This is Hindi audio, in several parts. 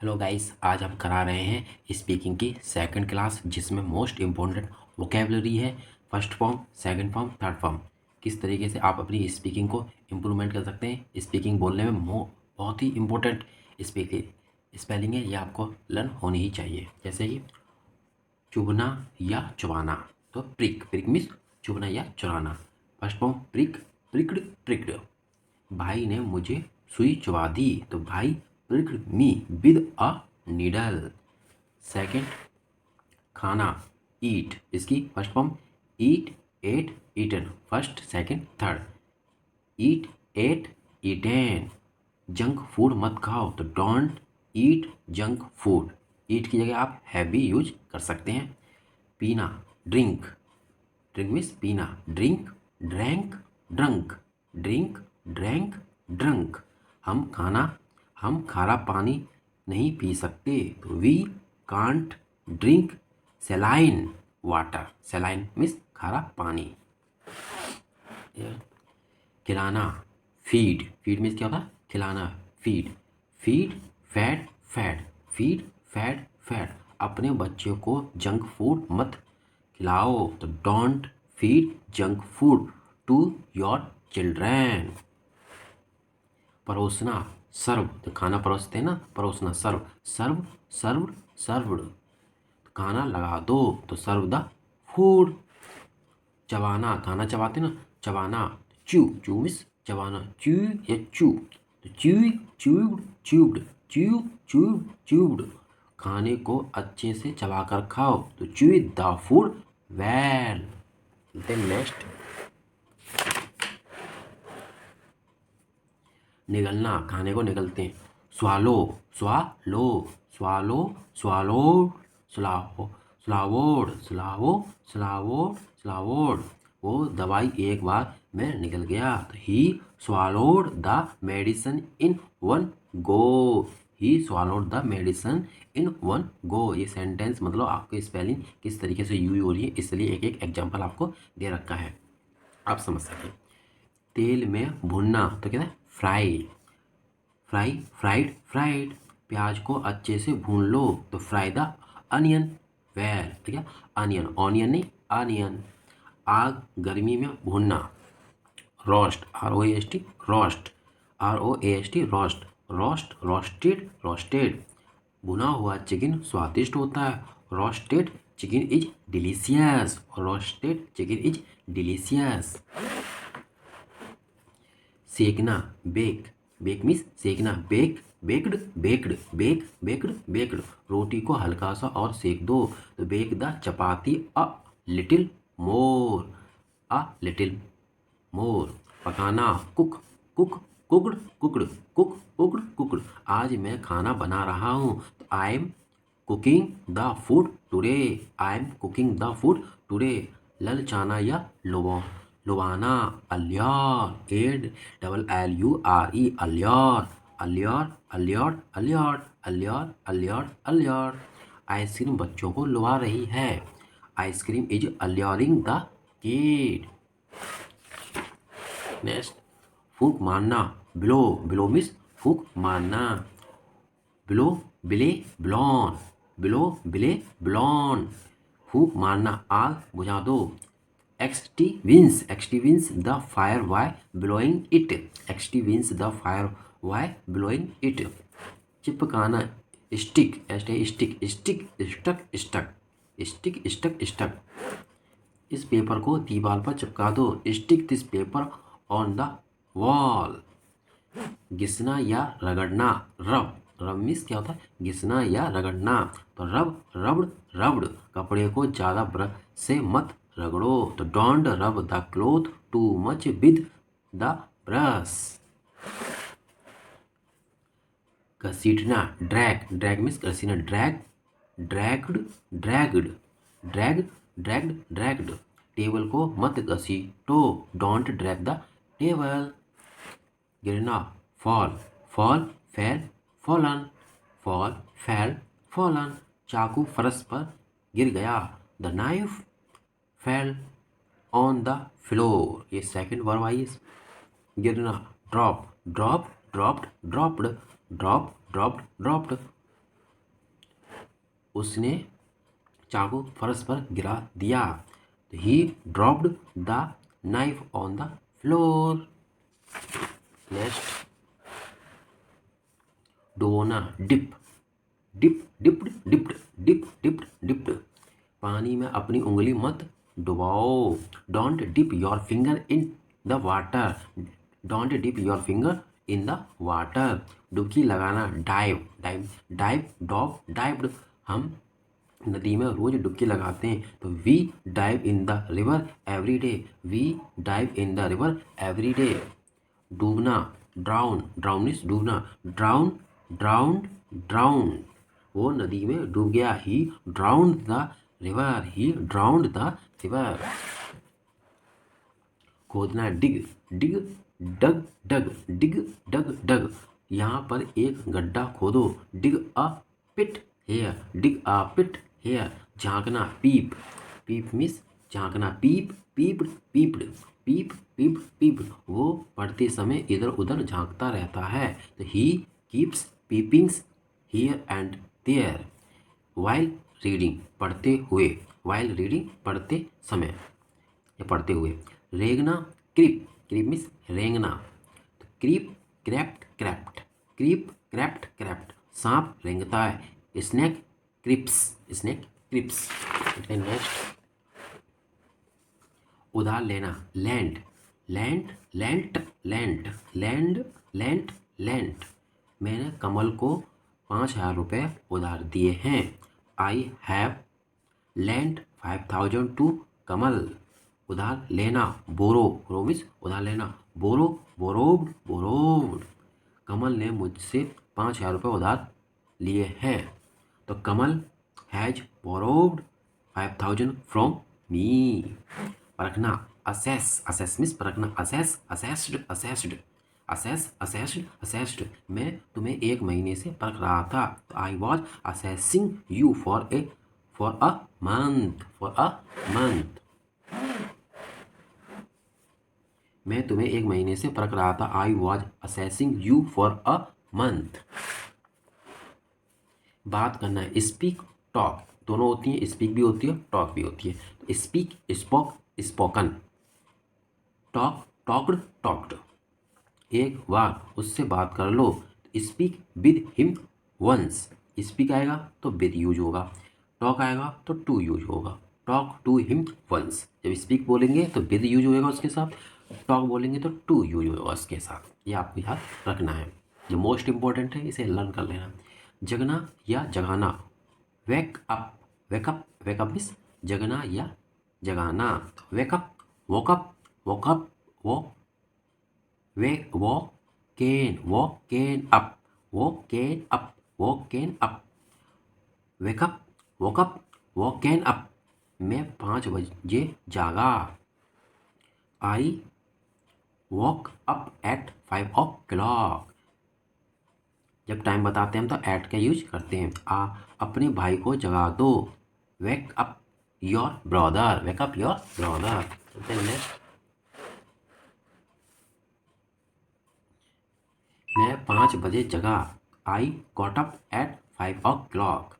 हेलो गाइस, आज हम करा रहे हैं स्पीकिंग की सेकंड क्लास, जिसमें मोस्ट इम्पोर्टेंट वोकेबलरी है। First form, second form, third form. किस तरीके से आप अपनी स्पीकिंग को इम्प्रूवमेंट कर सकते हैं। स्पीकिंग बोलने में बहुत ही इम्पोर्टेंट स्पीकिंग स्पेलिंग है, ये आपको लर्न होनी ही चाहिए। जैसे कि चुभना या चुबाना, तो प्रिक प्रिक मीन्स चुभना या चुराना। First form prick, pricked pricked. भाई ने मुझे सुई चुबा दी, तो भाई pricked me with a needle. Second, खाना, ईट, इसकी first form eat, ate, eaten. First, second, third. Eat, ate, eaten. Junk food मत खाओ, तो don't eat junk food. Eat की जगह आप हैव भी यूज कर सकते हैं। पीना, ड्रिंक, ड्रिंक मीन्स पीना। Drink, drank, drunk. Drink, drank, drunk. हम खारा पानी नहीं पी सकते, तो we can't drink saline water. Saline means खारा पानी। खिलाना, फीड, फीड मीन्स क्या होता है, खिलाना। Feed, feed, fed, fed. Feed, fed, fed. अपने बच्चे को जंक फूड मत खिलाओ, तो don't feed junk food to your children. परोसना, सर्व, तो खाना परोसते हैं ना, परोसना। सर्व, सर्व, सर्व, सर्व्ड। खाना लगा दो, तो सर्व द फूड। चबाना, खाना चबाते ना, चबाना। च्यू, च्यू मीन्स चबाना। च्यू या चू, तो chew, chewed, chewed. Chew, chewed, chewed. खाने को अच्छे से चबाकर खाओ, तो chew the food well. Then next, निगलना, खाने को निगलते हैं। Swallow, swallow, swallow, swallowed, swallow, swallowed, swallow, swallowed, swallowed. वो दवाई एक बार में निकल गया, तो he swallowed the medicine in one go. He swallowed the medicine in one go. ये सेंटेंस मतलब आपकी स्पेलिंग किस तरीके से यूज हो रही है, इसलिए एक एक एग्जाम्पल आपको दे रखा है, आप समझ सकें। तेल में भुनना, तो क्या है, फ्राई। Fry, fried, fried. प्याज को अच्छे से भून लो, तो फ्राई द अनियन वेल। तो क्या, अनियन, ऑनियन नहीं, अनियन। आग गर्मी में भूनना, roast, R O S T, roast, R O S T, roast. Roast, roasted, roasted. भुना हुआ चिकन स्वादिष्ट होता है, roasted chicken is delicious, roasted chicken is delicious. सेकना, बेक, बेक मीन्स सेकना। Bake, baked, baked, bake, baked, baked. रोटी को हल्का सा और सेक दो, तो bake the chapati a little more, a little more. पकाना, cook, cook, cooked, cooked, cook, cooked, cooked. आज मैं खाना बना रहा हूँ, तो I am cooking the food today, I am cooking the food today. ललचाना या लुभाना, allure, A double L U R E, allure, allure, allure, allure, allure, allure, allure. Ice cream बच्चों को लुभा रही है, ice cream is alluring the kid. Next, फूक मारना, ब्लो, ब्लो मीन्स फूक मारना। ब्लो, बिले, ब्लॉन, ब्लो, बिले, ब्लॉन। फूक मारना, आग बुझा दो। Extinguish the fire by blowing it, extinguish the fire by blowing it. चिपकाना, stick, stick, stick, stuck, stuck, stick, stuck, stuck. इस पेपर को दीवार पर चिपका दो, stick this paper on the wall. घिसना या रगड़ना, रब, रब मीन्स क्या होता है, घिसना या रगड़ना। तो रब, रबड़, रबड़। कपड़े को ज़्यादा ब्रश से मत रगड़ो, तो don't rub the cloth too much with the brush. घसीटना, ड्रैग, ड्रैग मीन्स घसीटना। Drag, dragged, dragged, drag, dragged, dragged. Table को मत घसीटो, डोंट ड्रैग द टेबल। गिरना, fall, fall, fell, fallen, fall, fell, fallen. चाकू फर्श पर गिर गया, the knife fell on the floor. ये सेकंड वर्ब आई है। गिरना, drop, drop, dropped, dropped, drop, dropped, dropped. उसने चाकू फर्श पर गिरा दिया। He dropped the knife on the floor. Next, डुबोना, dip, dip dipped dipped, dip dipped dipped. पानी में अपनी उंगली मत डुबाओ। Don't dip your finger in the water. Don't dip your finger in the water. डुबकी लगाना, dive, dive, dive, dove, dived. हम नदी में रोज डुबकी लगाते हैं, तो we dive in the river every day. We dive in the river every day. डूबना, ड्राउन, ड्राउनिश, डूबना, ड्राउन, ड्राउंड, ड्राउन। वो नदी में डूब गया। He drowned the river. He drowned the river. खोदना, डिग, डिग, डग, डग, डिग, डग, डग। यहाँ पर एक गड्ढा खोदो। Dig a pit here, dig a pit here. झांकना, पीप, पीप मिस झांकना, peep, peeped, peeped, peep, peep, peep. वो पढ़ते समय इधर उधर झांकता रहता है, तो he keeps peepings here and there while reading, पढ़ते हुए, वाइल रीडिंग, पढ़ते समय या पढ़ते हुए। रेंगना, क्रीप, क्रीप मीन्स रेंगना, तो creep, crept, crept, creep, crept, crept. सांप रेंगता है। Snake creeps, snake creeps. Next, उधार लेना, land, land, land, land, land, land, land. मैंने कमल को 5,000 रुपये उधार दिए हैं। आई हैव लैंड 5,000 टू कमल। उधार लेना, बोरो, बोरो मीन्स उधार लेना, बोरो, बोरोव्ड, बोरोव्ड। कमल ने मुझसे 5,000 रुपये उधार लिए हैं, तो कमल हैज बोरोव्ड 5,000 फ्रॉम मी। परखना, असेस, असेस मीन्स परखना, assess, assessed, assessed, assess, assessed, assessed. मैं तुम्हें 1 महीने से परख रहा था, तो I was assessing you for a month, for a month. मैं तुम्हें 1 महीने से परख रहा था। I was assessing you for a month. बात करना है, स्पीक, टॉक, दोनों होती हैं, स्पीक भी होती है, टॉक भी होती है। Speak, spoke, spoken. Talk, talked, talked. एक बार उससे बात कर लो। Speak with him once. Speak आएगा तो विद यूज होगा, टॉक आएगा तो टू यूज होगा। टॉक टू हिम वंस, जब स्पीक बोलेंगे तो विद यूज होएगा उसके साथ, टॉक बोलेंगे तो टू यूज होगा उसके साथ। ये आपको याद रखना है, जो मोस्ट इंपॉर्टेंट है, इसे लर्न कर लेना। जगना या जगाना, wake up, wake up, wake up means जगना या जगाना। वेकअप, वोकअप, वोकअप, वो woken up, woken up, woken up. Wake up, woke up, woken up. मैं 5 बजे जागा। I woke up at 5 o'clock। जब टाइम बताते हैं हम तो एट का यूज करते हैं। अपने भाई को जगा दो। Wake up your brother, wake up your brother. Next, मैं 5 बजे जगा। I got up at 5 o'clock।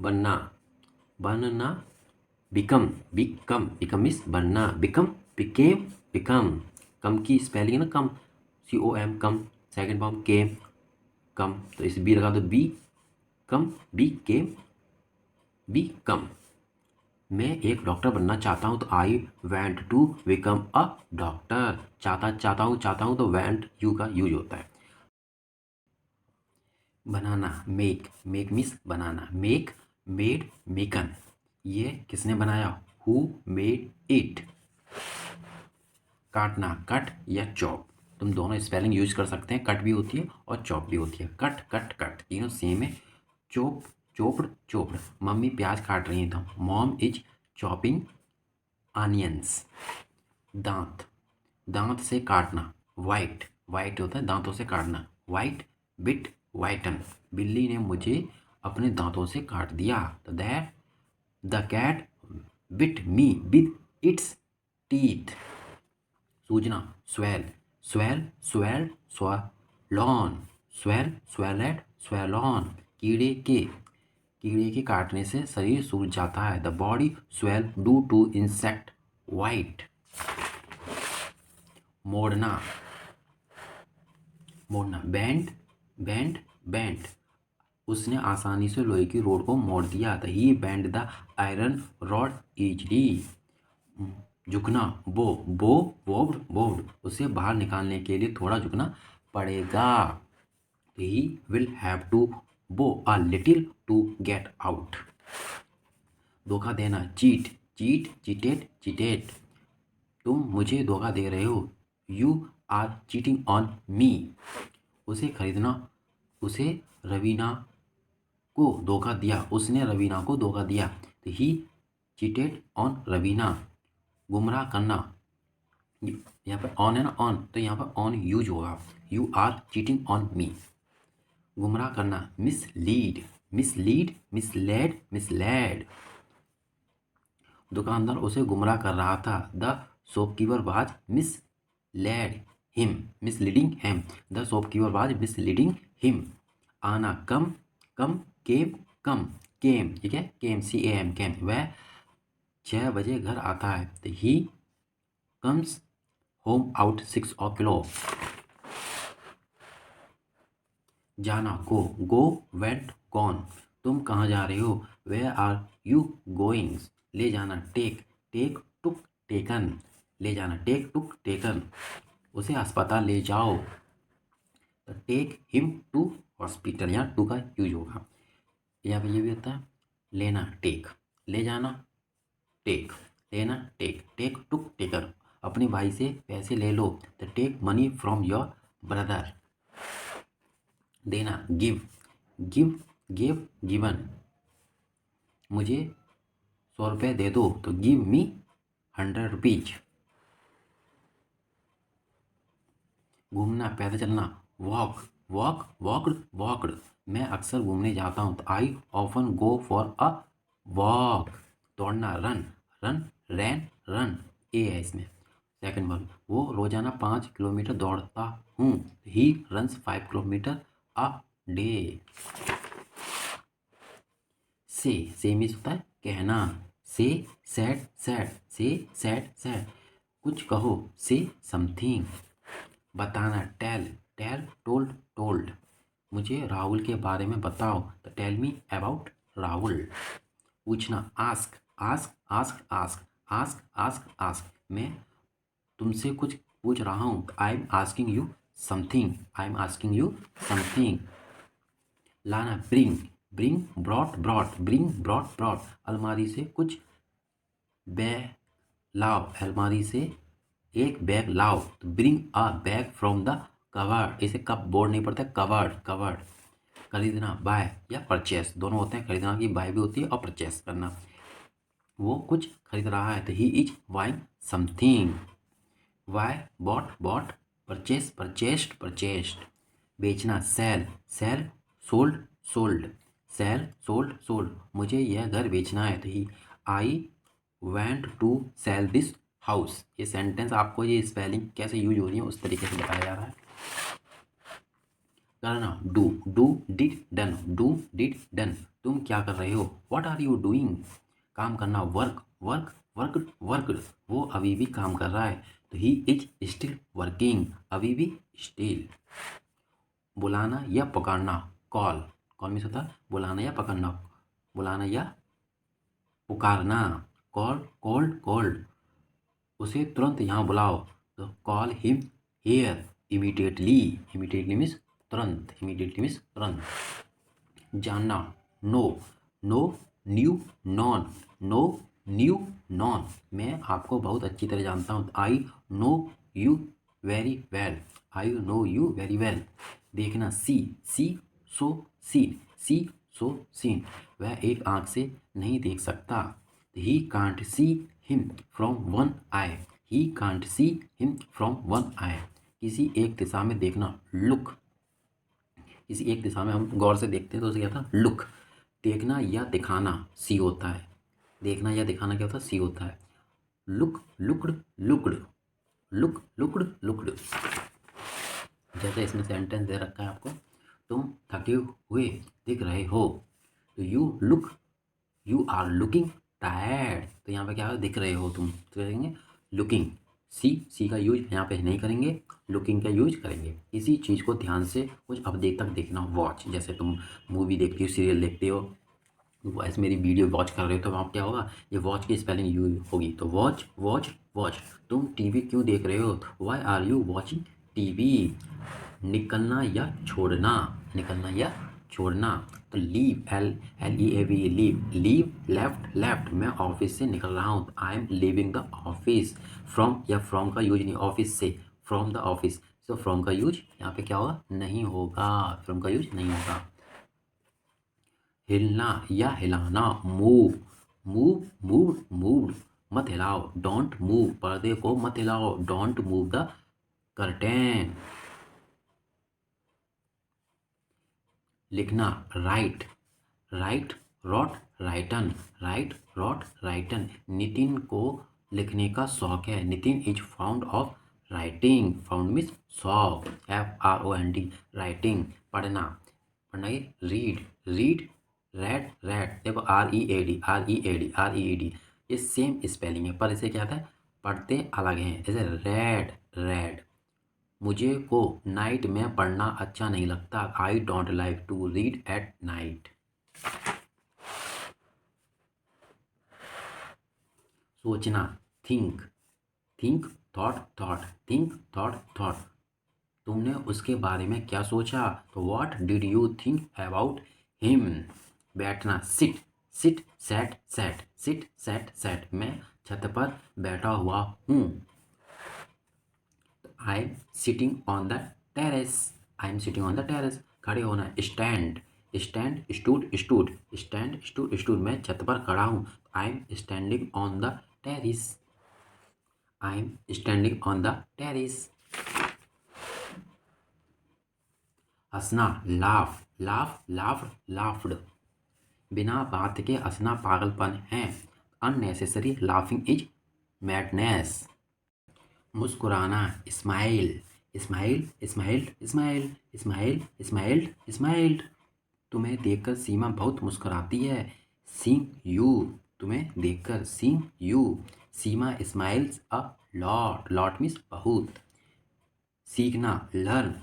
बनना, बनना, बिकम, बिकम, बिकम मीन्स बनना, बिकम, बिकेम, बिकम। कम की स्पेलिंग है ना, come, COM, come. Second form came, come, तो इस बी लगा दो, be come, be came, be come. मैं एक डॉक्टर बनना चाहता हूँ, तो I went to become a doctor. चाहता हूँ तो वेंट यू का यूज होता है। बनाना, मेक, मेक मीन्स बनाना, मेक, मेड, मेकन। ये किसने बनाया, हु मेड इट। काटना, कट या चॉप, तुम दोनों स्पेलिंग यूज कर सकते हैं, कट भी होती है और चॉप भी होती है। कट, कट, कट, तीनों सेम है। चोप, चोप्ड, चोप्ड। मम्मी प्याज काट रही हैं, तो मॉम इज चॉपिंग ऑनियंस। दांत, दांत से काटना, वाइट, वाइट होता है दांतों से काटना, वाइट, बिट, वाइटन। बिल्ली ने मुझे अपने दांतों से काट दिया, तो that the cat bit me with its teeth. सूजना, swell, swell, swelled, swollen, swell, swelled, swollen. कीड़े के, कीड़े के काटने से शरीर सूज जाता है। The body swell due to insect bite. मोड़ना, मोड़ना, बेंड, बेंड, बेंड। उसने आसानी से लोहे की रोड को मोड़ दिया। The he bend the iron rod easily. झुकना, बो, बो, बोब्ड, बोब्ड। उसे बाहर निकालने के लिए थोड़ा झुकना पड़ेगा। He will have to bow a little to get out. धोखा देना, चीट, चीट, चीटेड, चीटेड। तुम मुझे धोखा दे रहे हो। You are cheating on me. उसे खरीदना, उसे रवीना को धोखा दिया। उसने रवीना को धोखा दिया। तो ही चीटेड ऑन रवीना। गुमराह करना, यहाँ पर ऑन है ना, ऑन, तो यहाँ पर ऑन यूज होगा। You are cheating on me. गुमराह करना, मिसलीड, मिसलीड, मिसलेड, मिसलेड। दुकानदार उसे गुमराह कर रहा था। The shopkeeper was misled him, misleading him. The shopkeeper was misleading him. आना, कम, कम, केम, कम, केम, ठीक है, केम, CAM, केम। वह 6 बजे घर आता है। तो he comes home out 6 o'clock। जाना, गो, गो, वेंट, गॉन। तुम कहाँ जा रहे हो। Where are you going. ले जाना, टेक, टेक, टुक, टेकन। ले जाना, टेक, टुक, टेकन। उसे अस्पताल ले जाओ। Take him to hospital. यहाँ टू का यूज होगा। यहाँ पे ये भी होता है लेना, टेक, ले जाना, टेक, लेना, टेक, टेक, टुक, टेकर। अपने भाई से पैसे ले लो। तो take money from your brother. देना, गिव, गिव, गिव, गिवन। मुझे 100 रुपये दे दो। तो गिव मी 100 रुपीज। घूमना, पैदल चलना, वॉक, वॉक, वॉकड, वॉकड। मैं अक्सर घूमने जाता हूँ। तो I often go for a walk. दौड़ना, रन, रन, रैन, रन। ए है इसमें सेकंड वर्ग। वो रोजाना 5 किलोमीटर दौड़ता हूँ। He runs 5 kilometre a day. से मीन्स होता है कहना। से, सैड, सैड, से, सैड, सैड। कुछ कहो, से समथिंग। बताना, टेल, टेल, टोल्ड, टोल्ड। मुझे राहुल के बारे में बताओ। तो टेल मी अबाउट राहुल। पूछना, ask, ask, ask, ask, ask, ask, ask. मैं तुमसे कुछ पूछ रहा हूँ। I am asking you something, I am asking you something. लाना, bring, bring, brought, brought, bring, brought, brought. अलमारी से कुछ बैग लाओ। अलमारी से एक बैग लाओ। तो bring a bag from the covered. इसे कब बोर्ड नहीं पड़ता, कवर्ड, कवर्ड। खरीदना, बाय या परचेस, दोनों होते हैं। खरीदना की बाय भी होती है और परचेस करना। वो कुछ खरीद रहा है। तो he is buying something. Buy, bought, bought, purchase, purchased, purchased. बेचना, sell, sell, sold, sold, sell, sold, sold. मुझे यह घर बेचना है। तो ही I went to sell this house. ये सेंटेंस आपको ये स्पेलिंग कैसे यूज हो रही है उस तरीके से बताया जा रहा है। करना, do, do, did, done, do, did, done. तुम क्या कर रहे हो। What are you doing. काम करना, वर्क, वर्क, वर्कड, वर्कड। वो अभी भी काम कर रहा है। तो ही इज स्टिल वर्किंग, अभी भी स्टिल। बुलाना या पकड़ना, कॉल, कॉल मीन्स होता है बुलाना या पकड़ना, बुलाना या पुकारना। Call, called, called. उसे तुरंत यहाँ बुलाओ। तो call him here immediately. Immediately means तुरंत, इमीडिएटली मीन्स तुरंत। जानना, know, know, knew, known, know, knew, known. मैं आपको बहुत अच्छी तरह जानता हूँ। I know you very well, I know you very well. देखना, सी सो सीन, सी सो सीन। वह एक आंख से नहीं देख सकता। He can't see him from one eye, he can't see him from one eye. किसी एक दिशा में देखना, लुक। किसी एक दिशा में हम गौर से देखते हैं तो उसे क्या था, लुक। देखना या दिखाना सी होता है। देखना या दिखाना क्या होता है, सी होता है। Look, looked, looked, look, looked, looked. जैसे इसमें सेंटेंस दे रखा है आपको, तुम थके हुए दिख रहे हो। तो यू आर लुकिंग टायर्ड, तो यहाँ पे क्या है, दिख रहे हो तुम, तो करेंगे लुकिंग। सी का यूज यहाँ पे नहीं करेंगे, लुकिंग का यूज करेंगे। किसी चीज़ को ध्यान से कुछ अब देर तक देखना, वॉच, जैसे तुम मूवी देखती हो, सीरियल देखते हो, ऐसे मेरी वीडियो वॉच कर रहे हो, तो वहाँ क्या होगा, ये वॉच की स्पेलिंग यूज होगी, तो वॉच वॉच वॉच। तुम टीवी क्यों देख रहे हो, why are you watching TV. निकलना या छोड़ना, निकलना या छोड़ना, तो leave, L E A V, leave, left, मैं ऑफिस से निकल रहा हूँ, I am leaving the office. From, या फ्रॉम का यूज नहीं, ऑफिस से, from the office, so from का यूज यहाँ पे क्या होगा, नहीं होगा, फ्रॉम का यूज नहीं होगा। हिलना या हिलाना, मूव, मूव, मत हिलाओ, डोंट मूव, पर्दे को मत हिलाओ, डोंट मूव द कर्टेन। लिखना, राइट, रॉट, राइटन। नितिन को लिखने का शौक है, Nitin is found of writing, found means शौक, FROND, राइटिंग। पढ़ना ये रीड, रेड, देखो READ, ये सेम स्पेलिंग है, पर इसे क्या था, पढ़ते अलग हैं, जैसे रेड। मुझे को नाइट में पढ़ना अच्छा नहीं लगता, I don't like to read at night. सोचना, थिंक, थॉट। तुमने उसके बारे में क्या सोचा, तो what did you think about him. बैठना, सेट, मैं छत पर बैठा हुआ हूँ, I am sitting on the terrace, खड़े होना, स्टूड, मैं छत पर खड़ा हूँ, I am standing on the terrace. हंसना, लाफ्ड, बिना बात के हंसना पागलपन है, अननेसेसरी लाफिंग इज मैडनेस। मुस्कुराना, स्माइल्ड। तुम्हें देखकर सीमा बहुत मुस्कुराती है, सीइंग यू, तुम्हें देखकर, seeing you, Seema smiles a lot means बहुत। सीखना, लर्न,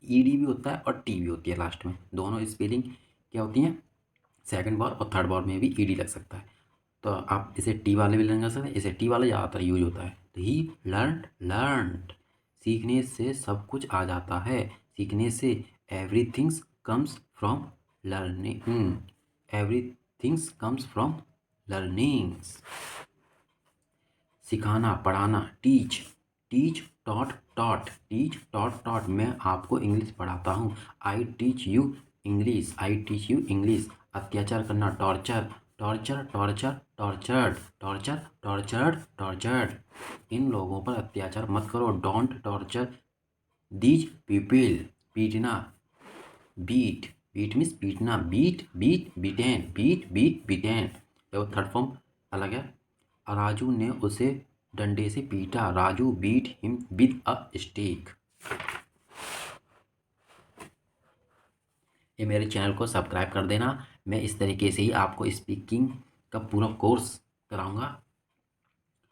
ED भी होता है और T भी होती है लास्ट में, दोनों स्पेलिंग क्या होती हैं, सेकंड बार और थर्ड बार में भी ED लग सकता है, तो आप इसे T वाले भी लगा सकते हैं, इसे T वाला ज़्यादातर यूज होता है। तो ही लर्नड, सीखने से सब कुछ आ जाता है, सीखने से एवरीथिंग्स कम्स फ्रॉम लर्निंग्स। सिखाना, पढ़ाना, टीच, टॉट, मैं आपको इंग्लिश पढ़ाता हूँ, आई टीच यू इंग्लिश। अत्याचार करना, टॉर्चर्ड, इन लोगों पर अत्याचार मत करो, डोंट टॉर्चर दीज पीपल। पीटना, बीट मीन्स पीटना, बीटेन, देखो थर्ड फॉर्म अलग है। राजू ने उसे डंडे से पीटा, Raju beat him with a stick. ये मेरे चैनल को सब्सक्राइब कर देना, मैं इस तरीके से ही आपको स्पीकिंग का पूरा कोर्स कराऊंगा,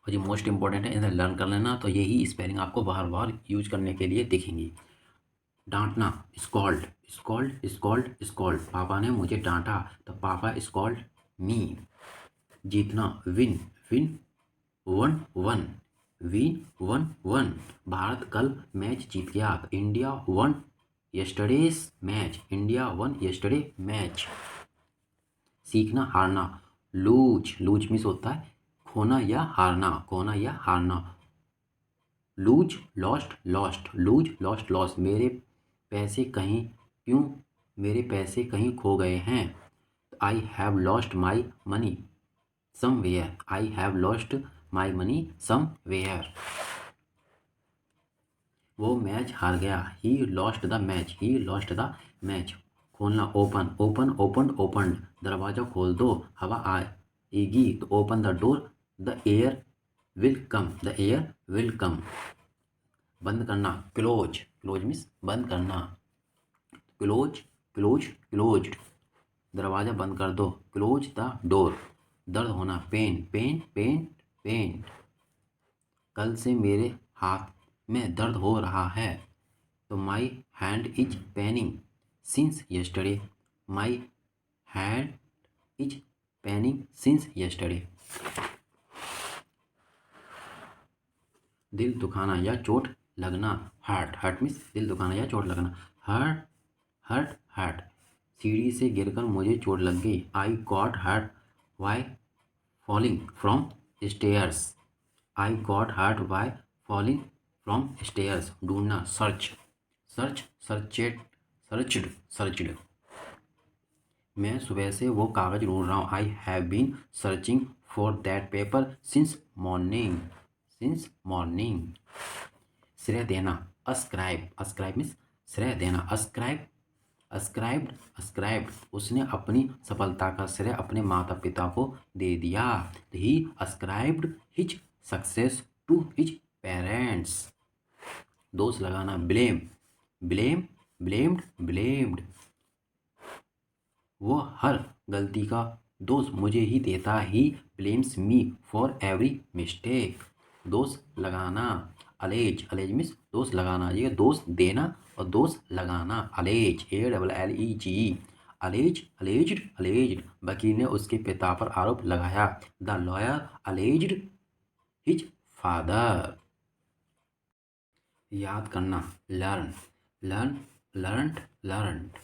और ये मोस्ट इंपॉर्टेंट है, इन्हें लर्न कर लेना, तो यही स्पेलिंग आपको बार बार यूज करने के लिए दिखेंगी। डांटना, स्कॉल्ड, पापा ने मुझे डांटा, तो पापा स्कॉल्ड मी। जीतना, विन, वन, विन, भारत कल मैच जीत गया, इंडिया वन यस्टरडे मैच। सीखना, हारना, लूज मीन्स होता है खोना या हारना, लॉस्ट, मेरे पैसे कहीं खो गए हैं, I have lost my money somewhere, वो मैच हार गया, ही लॉस्ट द मैच। खोलना, ओपन, दरवाज़ा खोल दो, हवा आएगी, तो open the door, the air will come. बंद करना, क्लोज मीन्स बंद करना, क्लोज क्लोज क्लोज्ड, दरवाज़ा बंद कर दो, क्लोज द डोर। दर्द होना, पेन पेन पेन पेन। कल से मेरे हाथ में दर्द हो रहा है, तो my hand is Penning since yesterday. My hand is Penning since yesterday. दिल दुखाना या चोट लगना, हर्ट हर्ट मीन्स दिल दुखाना या चोट लगना, हर्ट हर्ट हर्ट। सीढ़ी से गिरकर मुझे चोट लग गई, I got hurt by falling from stairs. I got hurt by falling from stairs. ढूंढना, search search searched searched searched. मैं सुबह से वो कागज़ ढूंढ रहा हूँ, I have been searching for that paper since morning since morning. श्रेय देना, अस्क्राइब अस्क्राइब मीन्स श्रेय देना, अस्क्राइब अस्क्राइब्ड अस्क्राइब्ड। उसने अपनी सफलता का श्रेय अपने माता पिता को दे दिया, he ascribed his success to his parents. दोष लगाना, ब्लेम ब्लेम ब्लेम्ड ब्लेम्ड। वो हर गलती का दोष मुझे ही देता, he blames me for every mistake. दोष लगाना, अलेज अलेज मीन्स दोष लगाना, ये दोष देना और दोष लगाना, allege ALLEG। Allege alleged alleged. वकील ने उसके पिता पर आरोप लगाया, the lawyer alleged his father. याद करना, लर्न लर्न लर्नड लर्नड।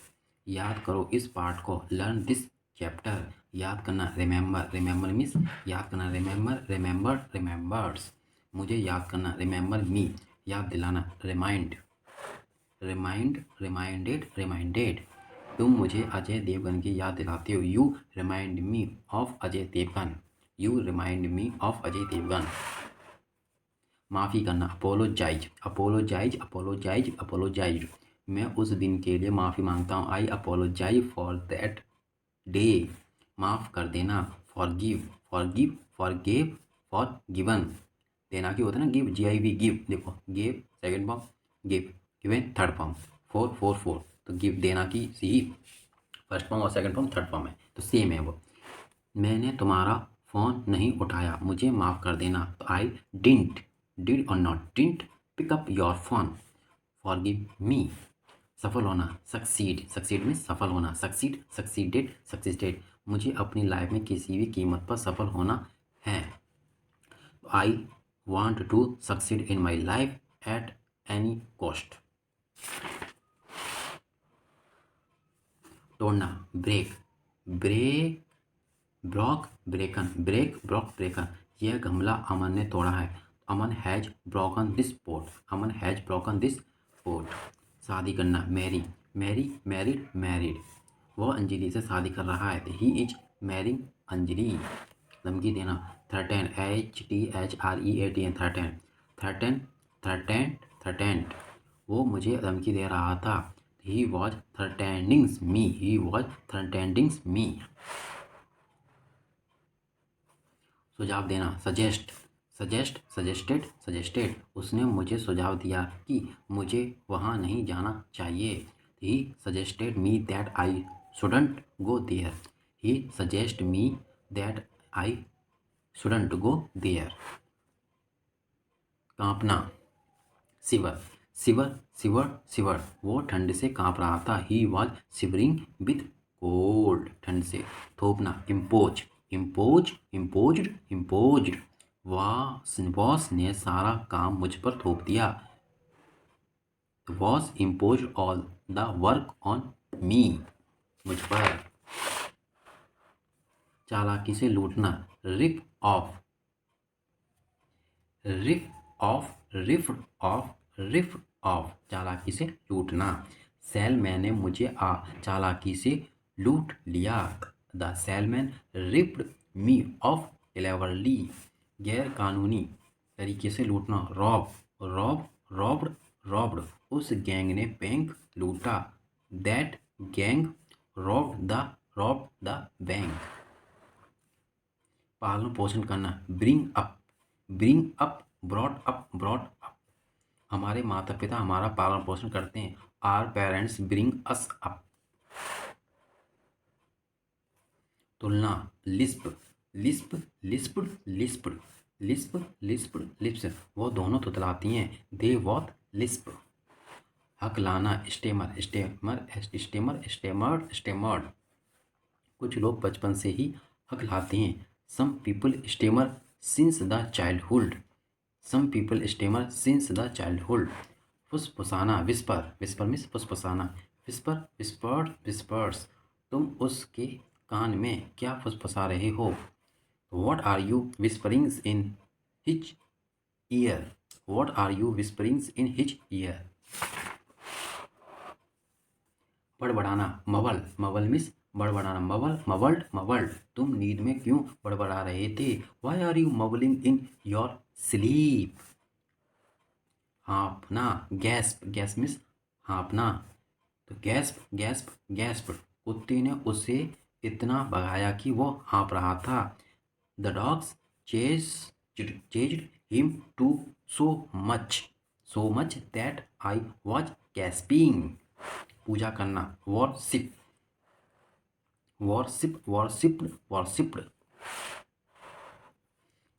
याद करो इस पाठ को, लर्न दिस चैप्टर। याद करना, रिमेंबर रिमेंबर मीन्स याद करना, रिमेंबर रिमेंबर्ड रिमेंबर्स। मुझे याद करना, रिमेंबर मी याद दिलाना, रिमाइंड रिमाइंड रिमाइंडेड रिमाइंडेड। तुम मुझे अजय देवगन की याद दिलाते हो, you remind me of Ajay Devgan, you remind me of Ajay Devgan. माफ़ी करना, अपोलोजाइज अपोलोजाइज अपोलोजाइज अपोलोजाइज। मैं उस दिन के लिए माफ़ी मांगता हूँ, आई अपोलोजाइज फॉर दैट डे। माफ़ कर देना, फॉरगिव फॉरगिव फॉरगिव फॉरगिवन। देना की होता है ना, गिव GIV गिव। देखो give second form, give given third form, four four four. तो गिव देना की सी फर्स्ट फॉर्म और सेकंड फॉर्म थर्ड फॉर्म है, तो सेम है वो। मैंने तुम्हारा फ़ोन नहीं उठाया, मुझे माफ़ कर देना, तो आई डिंट डिड और not didn't pick up your phone, forgive me. सफल होना, सक्सीड सक्सीड में सफल होना, सक्सीड सक्सीडेड सक्सीडेड। मुझे अपनी लाइफ में किसी भी कीमत पर सफल होना है, I want to succeed in my life at any cost. तोड़ना, break break broke broken break broke broken. यह गमला अमन ने तोड़ा है, Aman has broken this pot, Aman has broken this pot. शादी करना, मैरी मैरी मैरिड मैरिड। वह अंजलि से शादी कर रहा है, ही इज मैरिंग अंजलि। धमकी देना, threaten THREATN threaten threaten threatened threatened. वो मुझे धमकी दे रहा था, he was थ्रेटेंडिंग्स me, he was थ्रेटेंडिंग्स मी। सुझाव देना, सजेस्ट सजेस्ट सजेस्टेड सजेस्टेड। उसने मुझे सुझाव दिया कि मुझे वहाँ नहीं जाना चाहिए, he suggested me that I shouldn't go there, he suggest me that I shouldn't go there. कांपना, शिवर शिवर शिवर शिवर। वो ठंड से कांप रहा था, he was shivering with cold, ठंड से। थोपना, impose impose imposed imposed. Boss ने सारा काम मुझ पर थोप दिया, boss impose all the work on me, मुझ पर। चालाकी से लूटना, rip off rip off rip off rip of. चालाकी से लूटना। सेलमैन ने मुझे चालाकी से लूट लिया, the salesman ripped me off cleverly. गैर कानूनी तरीके से लूटना, रॉब रॉब रॉब्ड रॉब्ड। उस गैंग ने बैंक लूटा, that gang robbed the bank. पालन पोषण करना, bring up brought up brought up. हमारे माता पिता हमारा पालन पोषण करते हैं, our parents bring us up. तुलना, lisp lisp lisp lisp lisp lisp lips, वो दोनों तुतलाती हैं, दे वॉट लिस्प। हकलाना, स्टेमर स्टेमर स्टेमर स्टेमर्ड स्टेमर्ड, कुछ लोग बचपन से ही हकलाते हैं, some people stammer since the childhood. Some people stammer since the childhood. फुसफुसाना, विस्पर विस्पर मीन्स फुसफुसाना, विस्पर विस्पर्ड विस्पर्स, तुम उसके कान में क्या फुसफुसा रहे हो। What are you whisperings in his ear. What are you whisperings in his ear. बड़बड़ाना, मवल मवल मिस बड़बड़ाना, मवल मवल्ड मवल्ड, तुम नींद में क्यों बड़बड़ा रहे थे। Why are you मवलिंग in your sleep. हाँफना, गैस्प गैस मिस हाँफना, तो गैस्प गैस्प गैस्प, कुत्ते ने उसे इतना भगाया कि वो हाँफ रहा था। The dogs chased him too so much that I was gasping. पूजा करना, वर्शिप वर्शिप वर्शिप्ड वर्शिप्ड,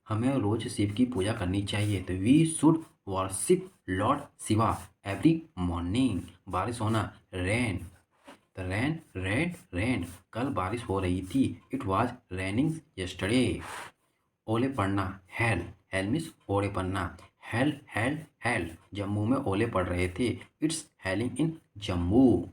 हमें रोज शिव की पूजा करनी चाहिए, तो we should worship lord Shiva every morning. बारिश होना, rain, the rain rain rain, कल बारिश हो रही थी, इट वॉज रेनिंग यस्टरडे। ओले पड़ना, हेल हेल मिस ओले पड़ना, हेल हेल हेल, जम्मू में ओले पड़ रहे थे, इट्स हेलिंग इन जम्मू।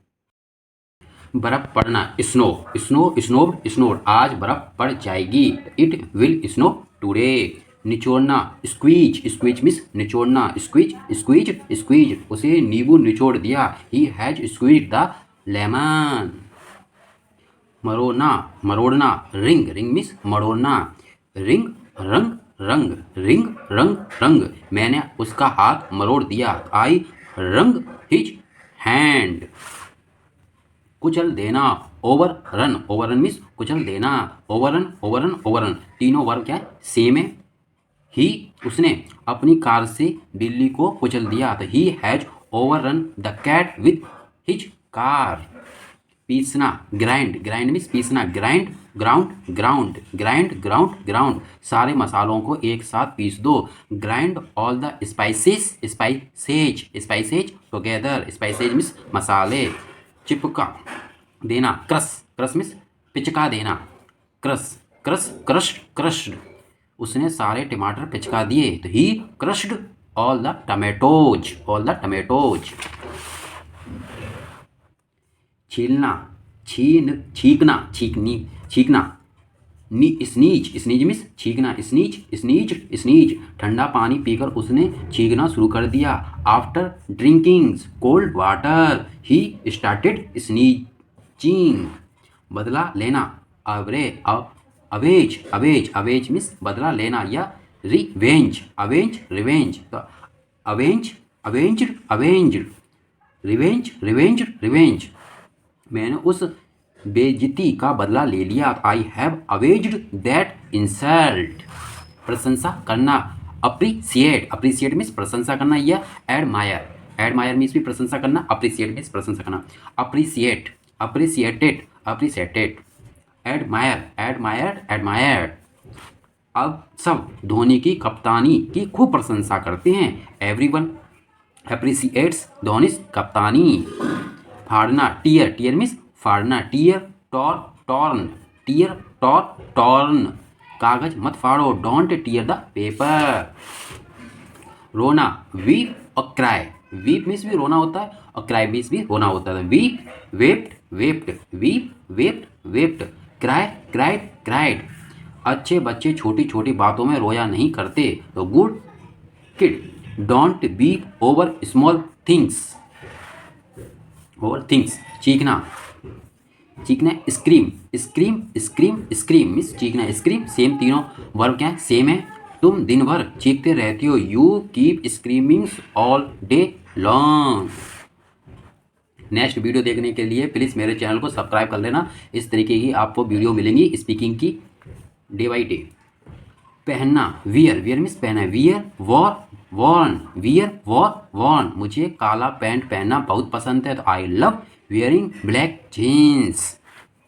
बर्फ पड़ना, स्नो स्नो स्नोड स्नोड, आज बर्फ पड़ जाएगी, इट विल स्नो टुडे। निचोड़ना, स्क्वीज स्क्वीज मिस निचोड़ना, स्क्वीज स्क्वीज स्क्वीज, उसे नींबू निचोड़ दिया, he has squeeze the lemon. मरोड़ना मरोड़ना, रिंग रिंग मिस मरोड़ना, wring wrung wrung, ring wrung रंग, मैंने उसका हाथ मरोड़ दिया, आई रंग हिज हैंड। कुचल देना, ओवररन ओवररन मिस कुचल देना, ओवररन ओवररन ओवररन, तीनों वर्ग क्या है, सेम है। ही उसने अपनी कार से बिल्ली को कुचल दिया, तो he has overrun the cat with his car. पीसना, ग्राइंड ग्राइंड मीन्स पीसना, grind ground ground, grind ground ground, सारे मसालों को एक साथ पीस दो, grind all the spices spices spices together, spices means मसाले। चिपका देना, क्रश क्रश मीन्स पिचका देना, क्रश क्रश क्रश्ड क्रश्ड, उसने सारे टमाटर पिचका दिए, तो he crushed all the tomatoes all the tomatoes. छीलना, छीकना छीकनी छीकना, स्नीज स्नीज मिस छीकना, स्नीज स्नीज स्नीज, ठंडा पानी पीकर उसने छीकना शुरू कर दिया, after drinking cold water he started sneezing. बदला लेना, अवरे अवेज अवेज अवेज मिस बदला लेना या रिवेंज, अवेंज रिवेंज, तो avenge avenged avenged, revenge revenge revenge, मैंने उस बेइज्जती का बदला ले लिया, I have avenged that insult. प्रशंसा करना, अप्रिसिएट अप्रिसिएट मीन्स प्रशंसा करना, या एडमायर एडमायर मीन्स भी प्रशंसा करना, अप्रिसिएट मीन्स प्रशंसा करना, appreciate appreciated appreciated, admire admired admired. अब सब धोनी की कप्तानी की खूब प्रशंसा करते हैं, एवरीवन अप्रिसिएट्स धोनीज कप्तानी। फाड़ना, टीयर टीयर मीन्स फाड़ना, tear tore torn, tear tore torn, कागज मत फाड़ो, डोंट टीयर द पेपर। रोना, वीप और क्राई, वीप मीन्स भी रोना होता है और क्राई मीन्स भी रोना होता है, weep vaped vaped, weep vaped vaped, cry cried cried, अच्छे बच्चे छोटी छोटी बातों में रोया नहीं करते, तो good kid don't weep over small things over things. चीखना चीखना, scream scream scream scream means चीखना, स्क्रीम सेम, तीनों वर्ब क्या है, सेम है, तुम दिन भर चीखते रहते हो, you keep screaming all day long. Next video देखने के लिए प्लीज़ मेरे चैनल को सब्सक्राइब कर लेना, इस तरीके की आपको वीडियो मिलेंगी स्पीकिंग की डे बाई डे। पहनना, वियर, वियर मीन्स पहना, wear wore worn, wear wore worn, मुझे काला पैंट पहनना बहुत पसंद है, तो I love wearing black jeans.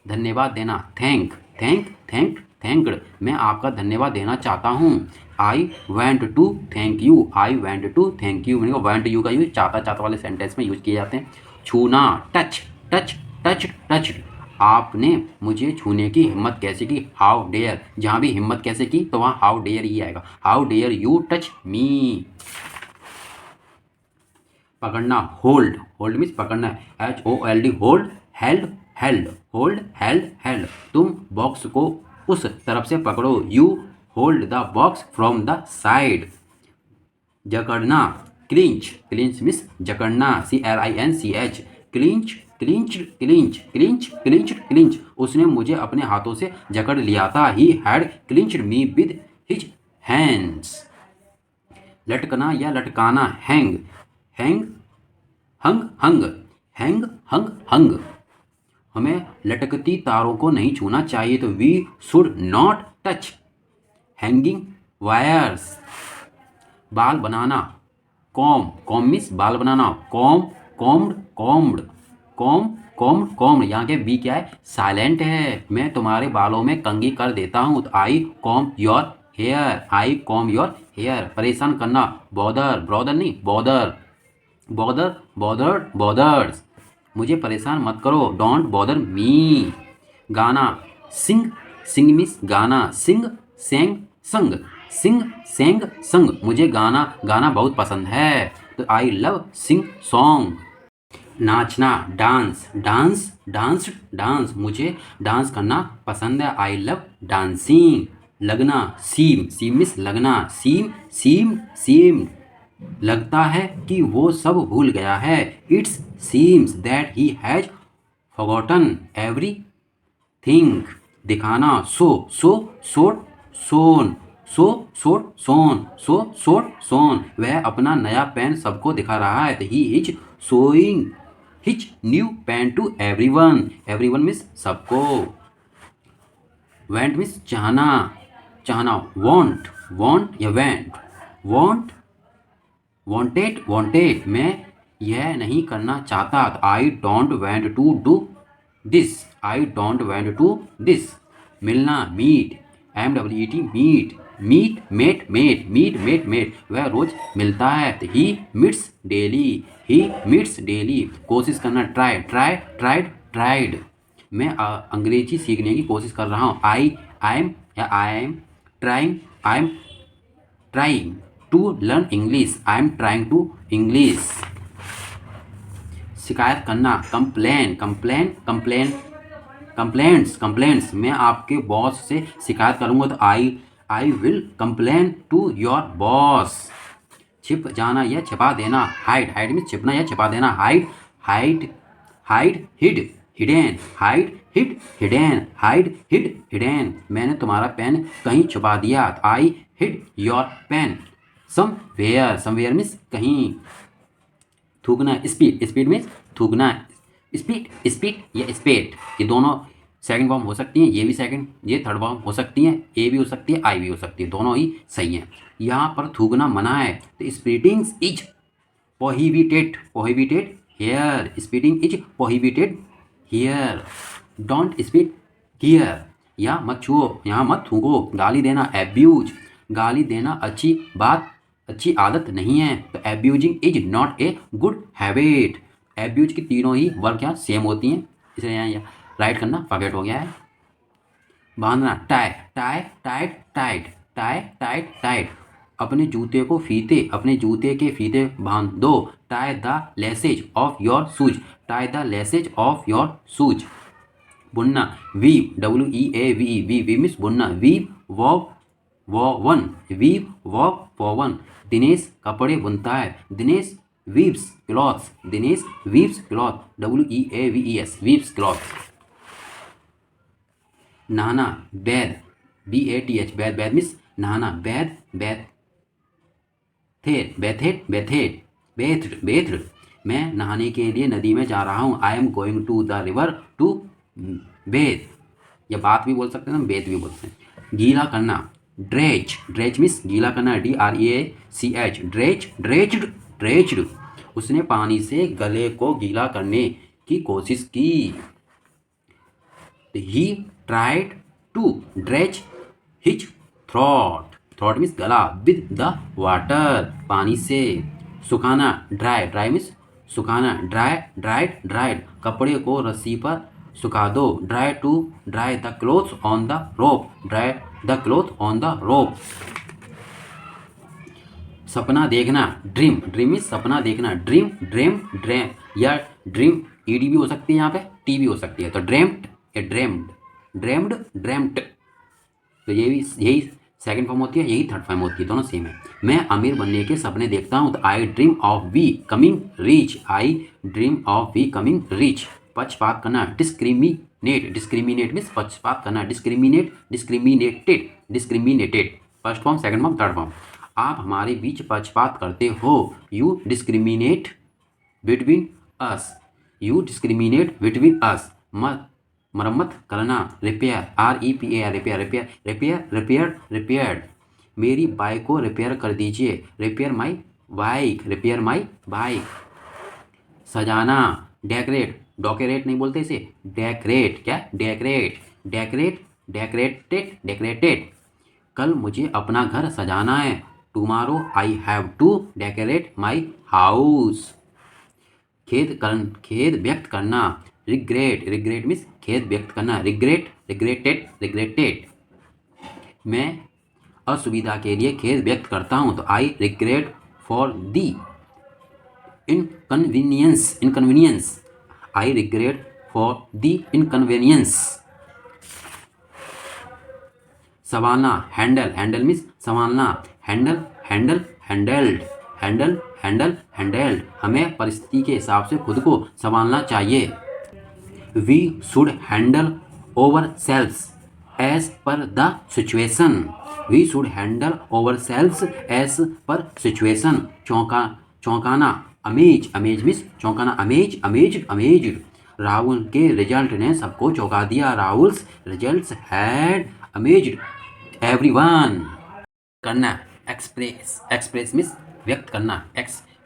धन्यवाद देना, थैंक, थैंक, थैंक, थैंक्ड, मैं आपका धन्यवाद देना चाहता हूँ। I went to thank you, I went to thank you, मैंने वेंट यू का यूज चाहता चाहता वाले सेंटेंस में यूज किए जाते हैं। छूना, टच, टच, टच, टच, आपने मुझे छूने की हिम्मत कैसे की, हाउ डेयर, जहाँ भी हिम्मत कैसे की तो वहाँ हाउ डेयर ही आएगा, how dare you touch me. पकड़ना, होल्ड, होल्ड मीन्स पकड़ना, HOLD, hold, held, held, hold, held, held, तुम बॉक्स को उस तरफ से पकड़ो, you hold the box from the side. जकड़ना, क्लिंच, क्लिंच मीन्स जकड़ना, CLINCH, clinch, clinch, clinch, clinch, clinch, clinch, उसने मुझे अपने हाथों से जकड़ लिया था, he had clinched me with his hands. लटकना या लटकाना, hang, hang, hung, hung, hang, hung, hung, हमें लटकती तारों को नहीं छूना चाहिए, तो we should not touch hanging wires. बाल बनाना, कॉम, कॉम मीन्स बाल बनाना, comb, combed, combed, comb, combed, combed, यहाँ के बी क्या है, साइलेंट है, मैं तुम्हारे बालों में कंघी कर देता हूँ, तो I comb your hair, I comb your hair. परेशान करना, बॉदर, ब्रॉदर नहीं बॉदर, बॉदर, बॉदर्ड, बॉदर्स, मुझे परेशान मत करो, डोंट बॉदर मी। गाना, सिंग, सिंग मीन्स गाना, सिंग, सेंग, संग, सिंग, सेंग, संग, मुझे गाना गाना बहुत पसंद है, तो आई लव सिंग सॉन्ग। नाचना, डांस, डांस, डांस, डांस, मुझे डांस करना पसंद है, आई लव डांसिंग। लगना, सीम, सीम मीन्स लगना, सीम, सीम, सीम, लगता है कि वो सब भूल गया है, it's seems that he has forgotten everything. दिखाना, सो, सो, सोट, सोन, सो, सोट, सोन, सो, सोट, सोन, वह अपना नया पेन सबको दिखा रहा है, he is showing his new pen to everyone, everyone means सबको। वेंट मीन्स चाहना, चाहना, वॉन्ट, वॉन्ट या वेंट, वॉन्ट, वॉन्टेड, वॉन्टेड, मैं यह नहीं करना चाहता, I don't want to do this, I don't want to this. मिलना, meet, MWET, meet, meet, met, met, meet, met, met, वह रोज मिलता है, he meets daily, he meets daily. कोशिश करना, ट्राई, ट्राई, ट्राइड, ट्राइड, मैं अंग्रेजी सीखने की कोशिश कर रहा हूँ, आई एम या I am trying, I am trying to learn English, I am trying to English. शिकायत करना, complain, complain, complain, complaints, complaints, मैं आपके बॉस से शिकायत करूंगा, तो I will complain to your boss. छिप जाना या छिपा देना, हाइड, हाइड में छिपना या छिपा देना, hide, hide, hide, hid, hidden, hide, hid, hidden, hide, hid, hidden, मैंने तुम्हारा पेन कहीं छुपा दिया, I hid your pen somewhere, somewhere means कहीं। थूकना, स्पीड, स्पीड मीन्स थूकना, स्पीड, स्पीड या स्पेट, ये दोनों सेकंड फॉर्म हो सकती हैं, ये भी सेकंड, ये थर्ड फॉर्म हो सकती हैं, ए भी हो सकती है, आई भी हो सकती है, दोनों ही सही हैं। यहाँ पर थूकना मना है, तो spitting is prohibited, prohibited here, spitting is prohibited here. Don't spit here, या मत छुओ, यहाँ मत थूको। गाली देना, एब्यूज, गाली देना अच्छी बात, अच्छी आदत नहीं है, तो abusing is not a good habit. Abuse की तीनों ही वर्ग क्या सेम होती हैं, इसलिए यहाँ राइट करना फॉरगेट हो गया है। बांधना, tie, tie, tight, tight, tie, tight, tight, अपने जूते को फीते, अपने जूते के फीते बांध दो, tie the laces of your shoes, tie the laces of your shoes. बुनना, वीव, WEAVE, वी मीन्स बुनना, वीव वॉवन, वीव वॉवन, दिनेश कपड़े बुनता है, Dinesh weaves clothes, Dinesh weaves cloth, WEAVES, weaves cloth. नहाना, बैद, BATH, बैद, बैद मीन्स नहाना, बैद, बैद, थे, बैथेड, बैथेड, बेथड, बेथड, मैं नहाने के लिए नदी में जा रहा हूँ, I am going to the river to bathe, या बात भी बोल सकते हैं ना, बेथ भी बोलते हैं। गीला करना, ड्रेच, ड्रेच मीन्स गीला करना, DREACH, ड्रेच, ड्रेच्ड, ड्रेच्ड। उसने पानी से गले को गीला करने की कोशिश की। He tried to drench his throat, throat means गला, विद द वाटर, पानी से। सुखाना, ड्राई, ड्राई मीन्स सुखाना, ड्राई, ड्राइड, ड्राइड, कपड़े को रस्सी पर सुखा दो। Dry to dry the clothes on the rope, dry the cloth on the rope. सपना देखना, ड्रीम, ड्रीम मीन्स सपना देखना, ड्रीम, ड्रेम, ड्रेम, या ड्रीम ईडी भी हो सकती है, यहाँ पे टी भी हो सकती है, तो ड्रेम्ड या ड्रेम्ड, ड्रेम्ड, ड्रेम्ड। तो ये भी यही सेकंड फॉर्म होती है, यही थर्ड फॉर्म होती है, दोनों सेम है। मैं अमीर बनने के सपने देखता हूँ, तो I dream of becoming rich, I dream of becoming rich. पक्षपात करना, डिस्क्रिमिनेट, डिस्क्रिमिनेट मीन्स पक्षपात करना, discriminate, discriminated, discriminated. First form, second form, third form. आप हमारे बीच पक्षपात करते हो, you discriminate between us, you discriminate between us. मरम्मत करना, repair, REPAIR, repair, repair, repair, repair, repaired. मेरी बाइक को रिपेयर कर दीजिए, repair my bike, repair my bike. सजाना, डेकोरेट, डोकेरेट नहीं बोलते इसे, डेकोरेट, क्या डेकोरेट, डेकोरेट, डेकोरेटेड, डेकोरेटेड। कल मुझे अपना घर सजाना है, tomorrow I have to decorate my house. खेद व्यक्त करना, रिग्रेट, रिग्रेट मीन्स खेद व्यक्त करना, रिग्रेट, रिग्रेटेड, रिग्रेटेड। मैं असुविधा के लिए खेद व्यक्त करता हूँ, तो I regret for the inconvenience, inconvenience, I regret for the inconvenience. संभालना, हैंडल, हैंडल मीन्स संभालना, handle, handle, handled, handle, handle, handled. हमें परिस्थिति के हिसाब से खुद को संभालना चाहिए। We should handle ourselves as per the situation, we should handle ourselves as per situation. चौंकाना, अमेज, अमेज मीन्स चौंकाना, अमेज, अमेज, अमेज्ड। राहुल के रिजल्ट ने सबको चौंका दिया, Rahul's results had amazed everyone. करना, एक्सप्रेस, एक्सप्रेस मीन्स व्यक्त करना,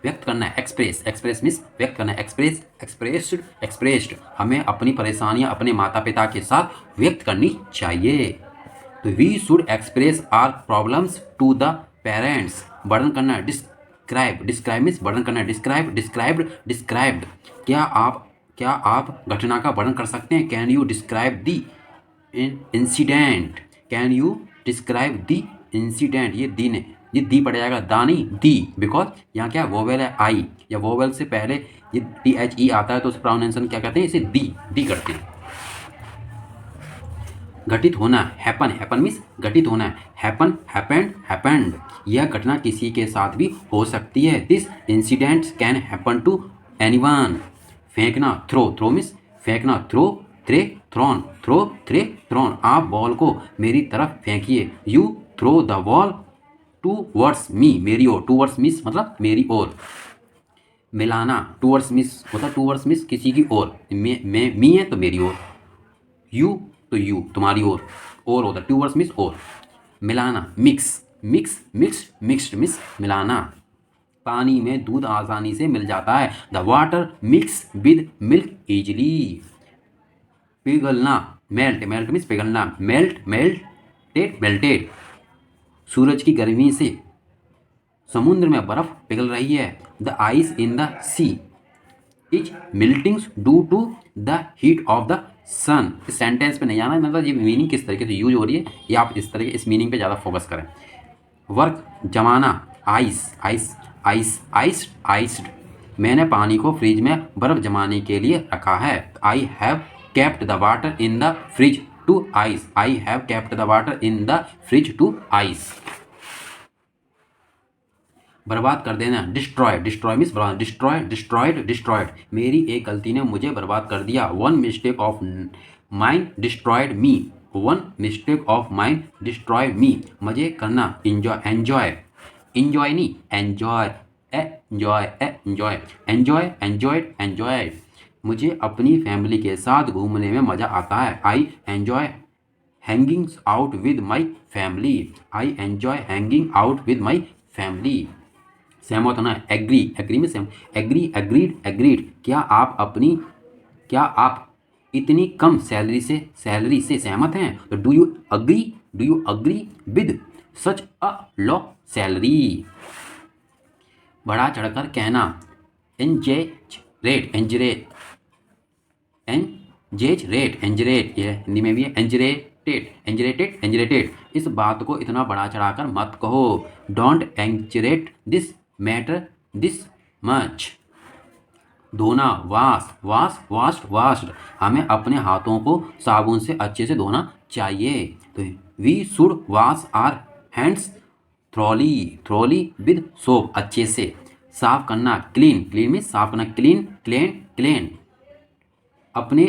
व्यक्त करना, एक्सप्रेस, एक्सप्रेस मीन्स व्यक्त करना, एक्सप्रेस, एक्सप्रेस्ड, एक्सप्रेस्ड। हमें अपनी परेशानियां अपने माता पिता के साथ व्यक्त करनी चाहिए। तो we should express our problems to the parents. वर्णन करना, डिस्क्राइब, डिस्क्राइब मीन्स वर्णन करना, डिस्क्राइब, डिस्क्राइब्ड, डिस्क्राइब्ड। क्या आप घटना का वर्णन कर सकते हैं? Can you describe the incident, can you describe the incident. ये दी ने, ये दी पड़ जाएगा, दानी, दी, बिकॉज यहाँ क्या वोवेल है आई, या वोवेल से पहले ये THE आता है, तो उस प्रोनाउंसिएशन क्या कहते हैं, इसे दी करते हैं। घटित होना, हैपन, हैपन मीन्स घटित होना, हैपन, हैपेंड, हैपेंड। यह घटना किसी के साथ भी हो सकती है, this incident can happen to anyone. फेंकना, थ्रो मीन्स फेंकना, throw, threw, thrown, throw, threw, thrown. आप बॉल को मेरी तरफ फेंकिए, you throw the ball towards me, मेरी ओर, टूवर्ड्स मीन्स मतलब मेरी ओर। मिलाना, टूवर्ड्स मीन्स होता है, टूवर्ड्स मीन्स किसी की ओर, मैं मी है तो मेरी ओर, यू तो यू तुम्हारी ओर होता है, टूवर्ड्स मीन्स ओर। मिलाना, mix, mix, mixed, mixed means मिलाना। पानी में दूध आसानी से मिल जाता है, the water mix with milk easily. पिघलना, मेल्ट, मेल्ट मीन्स पिघलना, मेल्ट, मेल्टेड, मेल्टेड। सूरज की गर्मी से समुद्र में बर्फ पिघल रही है, the ice in the sea is melting due to the heat of the sun. इस सेंटेंस पे नहीं जाना, मतलब ये मीनिंग किस तरीके से यूज हो रही है, ये आप इस तरह के इस मीनिंग पे ज़्यादा फोकस करें। वर्क, जमाना, ice, ice, ice, ice, iced. मैंने पानी को फ्रिज में बर्फ जमाने के लिए रखा है, I have kept the water in the fridge to ice, I have kept the water in the fridge to ice. बर्बाद कर देना, डिस्ट्रॉय, डिस्ट्रॉय मीन्स बर्बाद, डिस्ट्रॉय, डिस्ट्रॉयड, डिस्ट्रॉयड। मेरी एक गलती ने मुझे बर्बाद कर दिया, one mistake of mind destroyed me, one mistake of mind destroyed me. मजे करना, इंजॉय, एंजॉय, इंजॉय नहीं enjoy, enjoy, enjoy, enjoy, enjoyed, enjoyed. मुझे अपनी फैमिली के साथ घूमने में मज़ा आता है, I enjoy hanging out with my family. I enjoy hanging out with my family. सहमत होना है, एग्री, एग्री में सहमत, एग्री, एग्रीड, एग्रीड। क्या आप इतनी कम सैलरी से सहमत हैं? तो do you agree with such a low salary. बढ़ा चढ़कर कहना, एंजरेट, ये हिंदी में भी है, एंजरेटेड। इस बात को इतना बढ़ा चढ़ाकर मत कहो। Don't exaggerate this matter this much. धोना, वाश्ड। हमें अपने हाथों को साबुन से अच्छे से धोना चाहिए। तो we should wash our hands thoroughly with soap, अच्छे से। साफ करना, क्लीन में साफ करना, क्लीन। अपने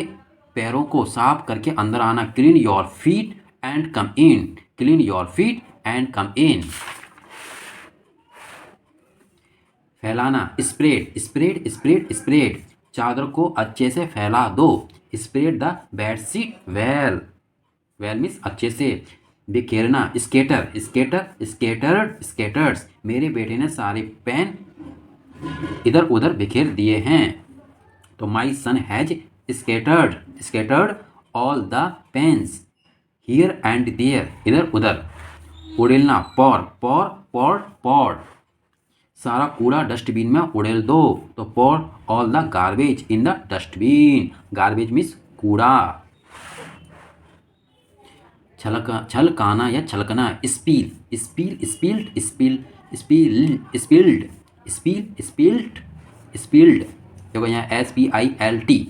पैरों को साफ करके अंदर आना, clean your feet and come in. फैलाना, स्प्रेड। चादर को अच्छे से फैला दो। Spread the bedsheet well means अच्छे से। बिखेरना, स्केटर्स। मेरे बेटे ने सारे पेन इधर उधर बिखेर दिए हैं। तो my son has scattered all the pens here and there, इधर उधर। उड़ेलना, पॉड। सारा कूड़ा डस्टबिन में उड़ेल दो। तो pour all the garbage in the dustbin. Garbage means कूड़ा। छलकाना या छलकना, स्पील्ड। देखो यहाँ SPILD,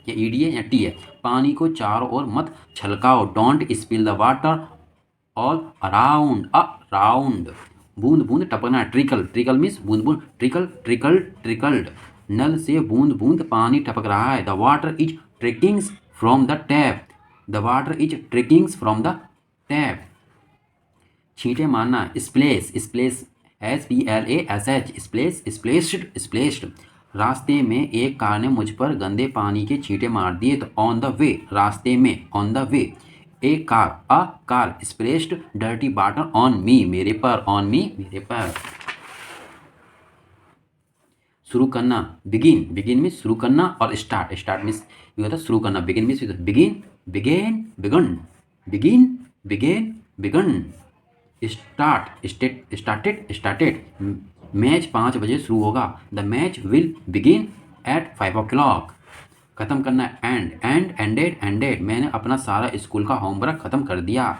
ये ED है या T है। पानी को चारों ओर मत छलकाओ। Don't spill the water all around. बूंद टपकना, ट्रिकल मीन्स बूंद, ट्रिकल्ड। नल से बूंद पानी टपक रहा है। The water is trickling from the tap. छींटे मारना, स्प्लेश, SPLASH, स्प्लेश्ड। रास्ते में एक कार ने मुझ पर गंदे पानी के छींटे मार दिए। तो ऑन द वे, रास्ते में, on the way. A car splashed dirty water on me, मेरे पर। शुरू करना, बिगिन में शुरू करना, और स्टार्ट मीन्स ये होता है शुरू करना। Begin means begun. Started. Match 5 बजे शुरू होगा। The match will begin at 5 o'clock। खत्म करना, एंडेड। मैंने अपना सारा स्कूल का होमवर्क खत्म कर दिया।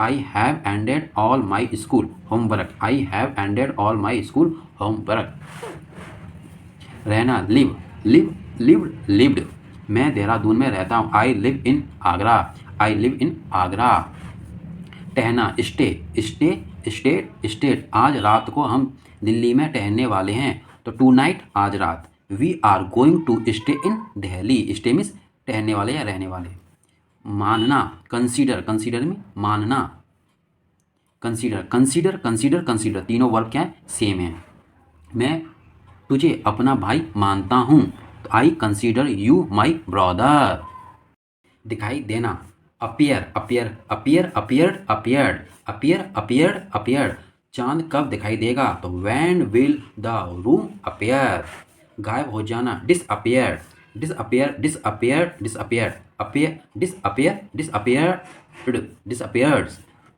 I have ended all my school homework। रहना, lived। मैं देहरादून में रहता हूँ। I live in Agra. टहना, स्टे। आज रात को हम दिल्ली में ठहरने वाले हैं। तो टू-नाइट, आज रात। We are going to stay in Delhi. Stay means ठहरने वाले या रहने वाले। मानना, कंसीडर में मानना। कंसीडर, तीनों वर्ब क्या है? सेम है। मैं तुझे अपना भाई मानता हूँ। तो I consider you my brother. दिखाई देना, अपीयर्ड। चांद कब दिखाई देगा? तो when will the room appear. गायब हो जाना, डिसअपीयर्स।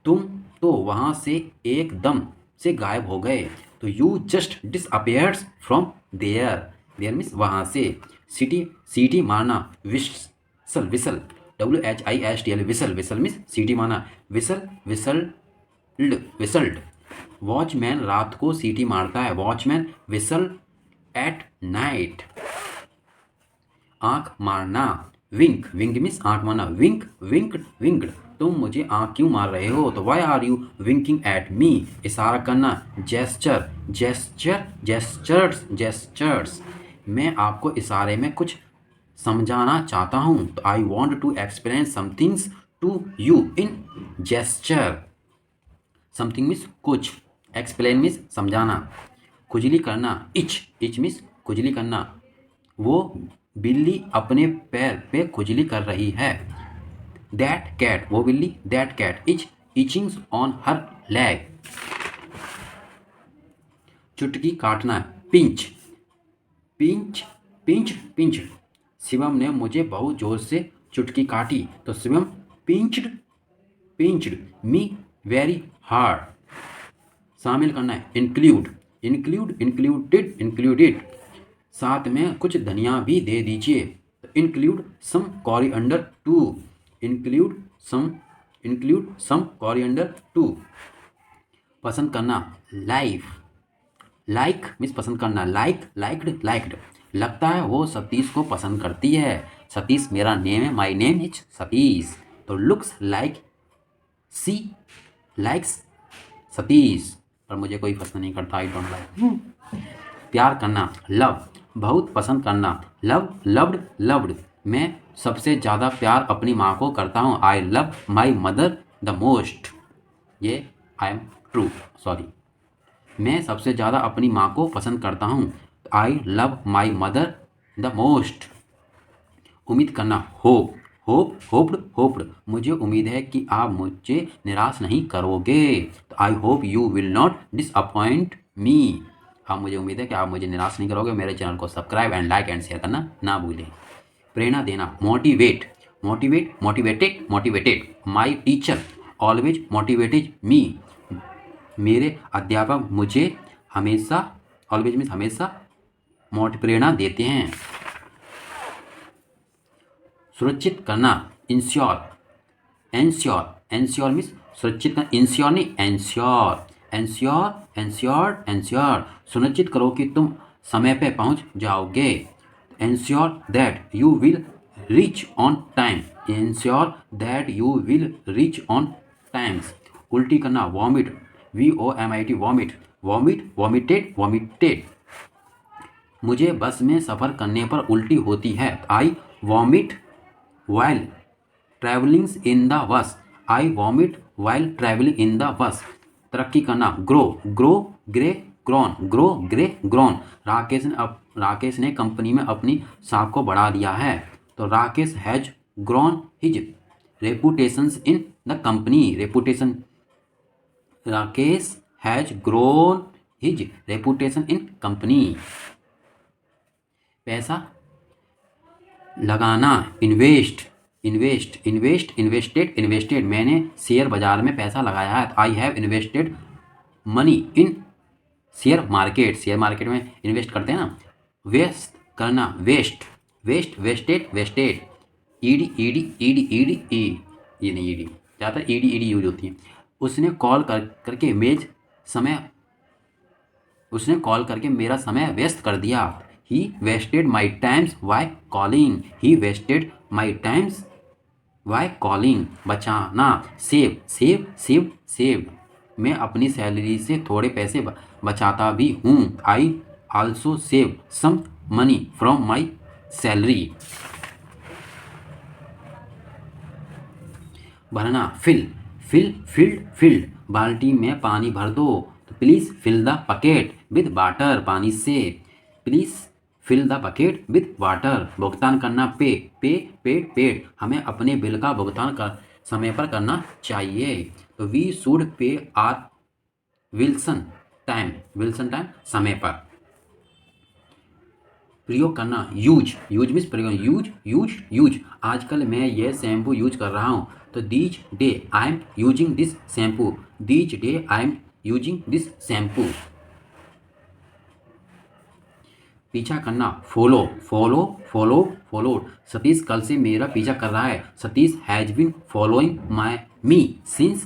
तुम तो वहां से एकदम से गायब हो गए। तो you just disappears from there means वहां से। सीटी मारना, विसल, WHISTL, विसल मीन्स सीटी मारना, विसल्ड। वॉचमैन रात को सीटी मारता है। Watchman whistle at night. आंख मारना, विंक मीन्स आंख मारना, विंक्ड। तुम मुझे आंख क्यों मार रहे हो? तो why are you winking at me. इशारा करना, जेस्चर्स। मैं आपको इशारे में कुछ समझाना चाहता हूँ। तो I want to explain somethings to you in gesture. Something means कुछ, एक्सप्लेन मीन्स समझाना। खुजली करना, इच मीन्स खुजली करना। वो बिल्ली अपने पैर पे खुजली कर रही है। दैट कैट, वो बिल्ली, that cat is itching on her leg. चुटकी काटना, pinch, pinch, pinch, pinch. Shivam ने मुझे बहुत जोर से चुटकी काटी तो Shivam pinched, pinched me very hard. शामिल करना है, इंक्लूड, इंक्लूड, इंक्लूडेड, इंक्लूडेड। साथ में कुछ धनिया भी दे दीजिए। Include some coriander too, include some, include some coriander too. पसंद करना, लाइफ, लाइक मीन्स पसंद करना, लाइक, लाइक्ड, लाइक्ड। लगता है वो सतीश को पसंद करती है। सतीश मेरा नेम है, माई नेम इज सतीश। तो लुक्स लाइक सी लाइक्स सतीश, पर मुझे कोई पसंद नहीं करता, आई डोंट लाइक। प्यार करना, लव, बहुत पसंद करना, लव, लव्ड, लव्ड। मैं सबसे ज़्यादा प्यार अपनी माँ को करता हूँ। I love my mother the most. ये आई एम ट्रू, सॉरी। मैं सबसे ज़्यादा अपनी माँ को पसंद करता हूँ। I love my mother the most. उम्मीद करना, होप, होप, होप्ड, होप्ड। मुझे उम्मीद है कि आप मुझे निराश नहीं करोगे। तो I hope you will not disappoint मी। अब मुझे उम्मीद है कि आप मुझे निराश नहीं करोगे। मेरे चैनल को subscribe and like and share करना ना भूलें। प्रेरणा देना, motivate, motivate, motivated, motivated. My teacher always motivated me. मेरे अध्यापक मुझे हमेशा, ऑलवेज मीन्स हमेशा, प्रेरणा देते हैं। सुरक्षित करना, इंश्योर, एंश्योर, एंश्योर मीन्स सुरक्षित करना, इंश्योर नहीं, एंश्योर, एंश्योर, एंश्योर, एंश्योर। सुनिश्चित करो कि तुम समय पे पहुंच जाओगे। Ensure that you will reach on time, ensure that you will reach on times. उल्टी करना, vomit, VOMIT, vomit, vomit, vomited, vomited. मुझे बस में सफ़र करने पर उल्टी होती है। I vomit while travelling in the bus, I vomit while travelling in the bus. तरक्की करना, grow, grow, grew, grown, grow, grew, grown. Rakesh ने कंपनी में अपनी साख को बढ़ा दिया है। तो Rakesh has grown his reputation in the company, reputation, Rakesh has grown his reputation in company. पैसा लगाना, invest, invest, invest, invested, invested. मैंने शेयर बाजार में पैसा लगाया है। I have invested money in share market, share market में इन्वेस्ट करते हैं ना। वेस्ट करना, waste, waste, wasted, wasted. ED, ED, ED, ED, E, ये नहीं ईडी, ज़्यादातर ईडी, ईडी यूज होती है। उसने कॉल करके उसने कॉल करके मेरा समय वेस्ट कर दिया। He wasted my times by calling. He wasted my times by calling. बचाना, सेव, सेव, सेव, सेव। मैं अपनी सैलरी से थोड़े पैसे बचाता भी हूँ। I also save some money from my salary. भरना, फिल, फिल, फिल्ड, फिल्ड। बाल्टी में पानी भर दो। तो please fill the bucket with water, पानी से। Please fill the bucket with water. भुगतान करना, पे, पे, पेड, पेड। हमें अपने बिल का भुगतान समय पर करना चाहिए। तो we should pay our bills on time, bills on time, समय पर। प्रयोग करना, यूज, यूज मीन्स प्रयोग, यूज, यूज, यूज। आजकल मैं ये शैम्पू यूज कर रहा हूँ। तो these day I am using this shampoo, these day I am using this shampoo. पीछा करना, follow, follow, follow, followed. Satish कल से मेरा पीछा कर रहा है। Satish has been following me since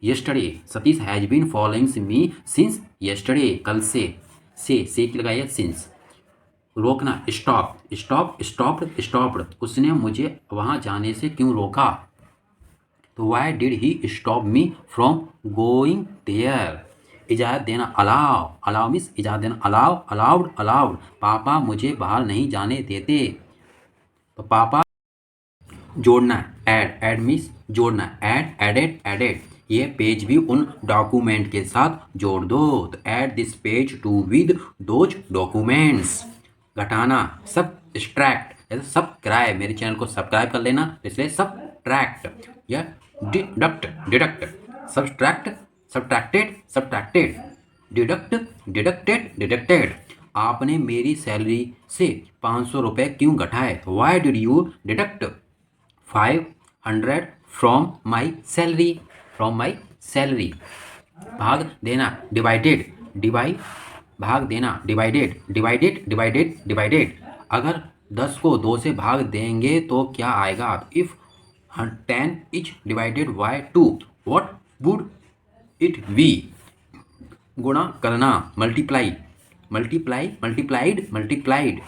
yesterday. Satish has been following me since yesterday, कल से की लगाइए, सिंस। रोकना, स्टॉप, स्टॉप, स्टॉप्ड, स्टॉप्ड। उसने मुझे वहाँ जाने से क्यों रोका। तो why did he stop me from going there. इजाज़त देना, अलाउ, अलाउ मीन्स इजाज़त देना, अलाउ, अलाउड, अलाउड। पापा मुझे बाहर नहीं जाने देते। तो पापा, जोड़ना, ऐड, ऐड मीन्स जोड़ना, ऐड, एडेड, एडेड। ये पेज भी उन डॉक्यूमेंट के साथ जोड़ दो। तो add this page to with those documents. घटाना, सब्सट्रैक्ट, सब्सक्राइब, मेरे चैनल को सब्सक्राइब कर लेना, इसलिए सब्सट्रैक्ट या deduct, deduct, subtract, subtracted, subtracted, deduct, deducted, deducted. आपने मेरी सैलरी से 500 रुपये क्यों घटाए? Why did you deduct 500 from my salary, from my salary. भाग देना, डिवाइडेड, भाग देना, डिवाइडेड, डिवाइडेड, डिवाइडेड, डिवाइडेड। अगर 10 को 2 से भाग देंगे तो क्या आएगा? If 10 is divided by 2 what would it be? गुणा करना, मल्टीप्लाई, मल्टीप्लाई, मल्टीप्लाइड, मल्टीप्लाइड।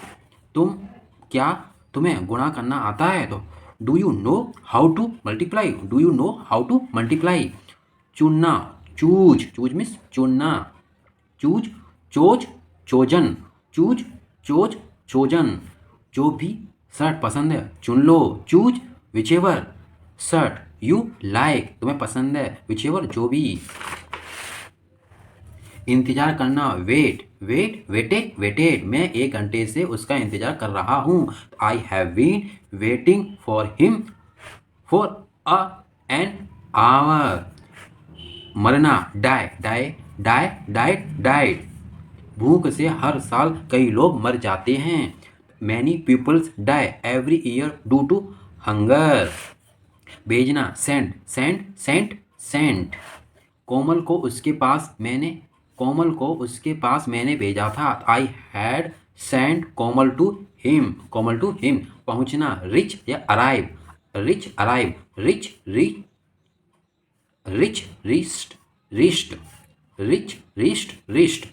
तुम्हें गुणा करना आता है? तो do you know how to multiply? Do you know how to multiply? चुनना, चूज, चूज मीन्स चुनना, choose, chose, chosen, choose, chose, chosen. जो भी शर्ट पसंद है चुन लो, choose whichever shirt you like, तुम्हें पसंद है, विचेवर जो भी। इंतजार करना, वेट, वेट, वेटेड, वेटेड, मैं 1 घंटे से उसका इंतजार कर रहा हूँ। I have been waiting for him for an hour. मरना, die, die, die, died, died. भूख से हर साल कई लोग मर जाते हैं। Many peoples die every year due to hunger. भेजना, send, send, sent, sent. Komal को उसके पास मैंने भेजा था। I had send Komal to him, Komal to him. पहुंचना, रिच या arrive, reach, arrive, reach, reach, reach, reached, reached, reach, reached, wrist.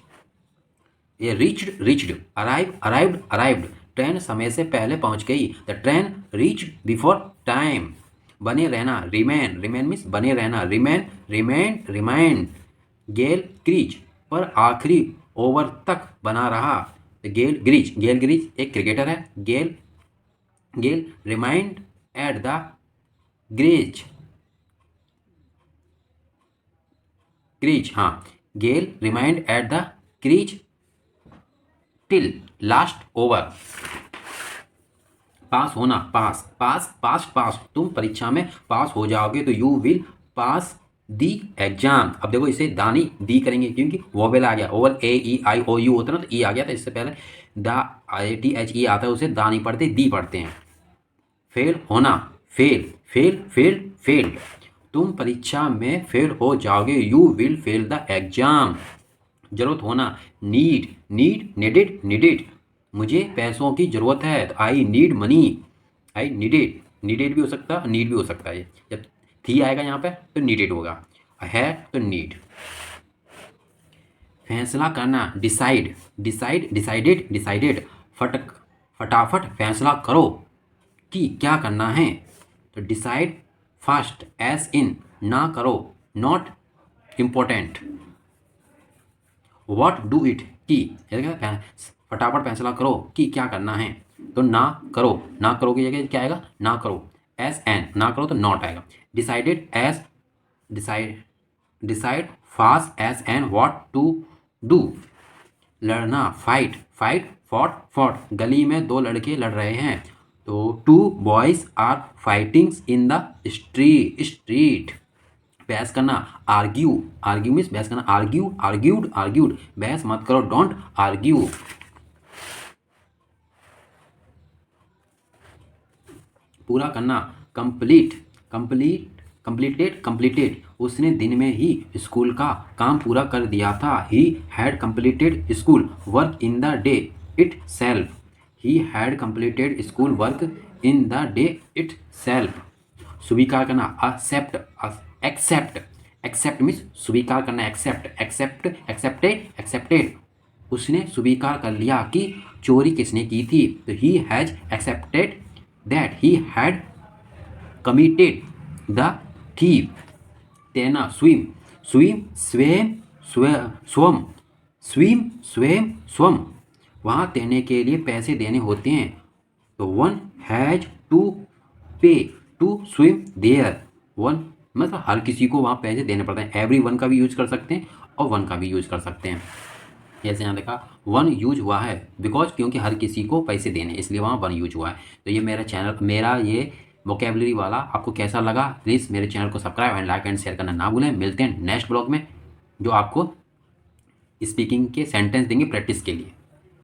ये reached, reached, arrive, arrived, arrived. Train समय से पहले पहुंच गई। The train reached before time. बने रहना, रिमेन, रिमेन मीन्स बने रहना, remain, remain, remind. Gayle crease पर आखिरी ओवर तक बना रहा। गेल ग्रीज, गेल ग्रीज एक क्रिकेटर है। Gayle, Gayle remind at the crease, crease, हाँ, Gayle remind at the crease till last over. Pass होना, पास, पास, पास, पास। तुम परीक्षा में पास हो जाओगे तो you will pass the exam. अब देखो इसे दानी दी करेंगे क्योंकि वोवेल आ गया, Oval A E I O you होता ना, तो ई आ गया था। इससे पहले the I T H E आता है, उसे दानी पढ़ते, दी पढ़ते हैं। फेल होना, फेल, फेल, फेल, फेल। तुम परीक्षा में फेल हो जाओगे, you will fail the exam. जरूरत होना, नीड, नीड, नीडेड, नीडेड। मुझे पैसों की जरूरत है, तो I need money, I needed, needed भी हो सकता है, नीड भी हो सकता है। जब थी आएगा यहाँ पे तो नीडेड होगा, है तो नीड। फैसला करना, डिसाइड, डिसाइड, डिसाइडेड, डिसाइडेड। फटाफट फैसला करो कि क्या करना है, तो डिसाइड फास्ट, एस इन ना करो, not important. What do it, कि फटाफट फैसला करो कि क्या करना है, तो ना करो, ना करो की जगह क्या आएगा, ना करो, एस एन, ना करो तो नॉट आएगा। Decided as, decide, decide fast, as an, what to do. लड़ना, फाइट, फाइट, फॉट, फॉट। गली में 2 लड़के लड़ रहे हैं, तो 2 boys are fighting in the street. बहस करना, आर्ग्यू, आर्ग्यू मीन्स बहस करना, आर्ग्यू, आर्ग्यूड, आर्ग्यूड। बहस मत करो, डोंट आर्ग्यू। पूरा करना, कंप्लीट, कंप्लीट, कंप्लीटेड, कंप्लीटेड। उसने दिन में ही स्कूल का काम पूरा कर दिया था। He had completed school work in the day it self. He had completed school work in the day it self. स्वीकार करना, एक्सेप्ट, एक्सेप्ट, एक्सेप्ट मीन्स स्वीकार करना, एक्सेप्ट, एक्सेप्ट, एक्सेप्टेड, एक्सेप्टेड। उसने स्वीकार कर लिया कि चोरी किसने की थी, तो he has accepted that he had committed the thief. तैरना, swim, swim, swam, swum, swim, swam, swum. वहाँ तैरने के लिए पैसे देने होते हैं, तो one has to pay to swim there. One मतलब हर किसी को वहाँ पैसे देने पड़ते हैं। एवरी वन का भी यूज कर सकते हैं और वन का भी यूज कर सकते हैं। जैसे यहाँ देखा वन यूज हुआ है बिकॉज क्योंकि हर किसी को पैसे देने इसलिए वहाँ वन यूज हुआ है। तो ये मेरा चैनल, मेरा ये वोकेबलरी वाला आपको कैसा लगा, प्लीज़ मेरे चैनल को subscribe and like and share करना ना भूलें। मिलते हैं नेक्स्ट ब्लॉग में जो आपको स्पीकिंग के सेंटेंस देंगे प्रैक्टिस के लिए।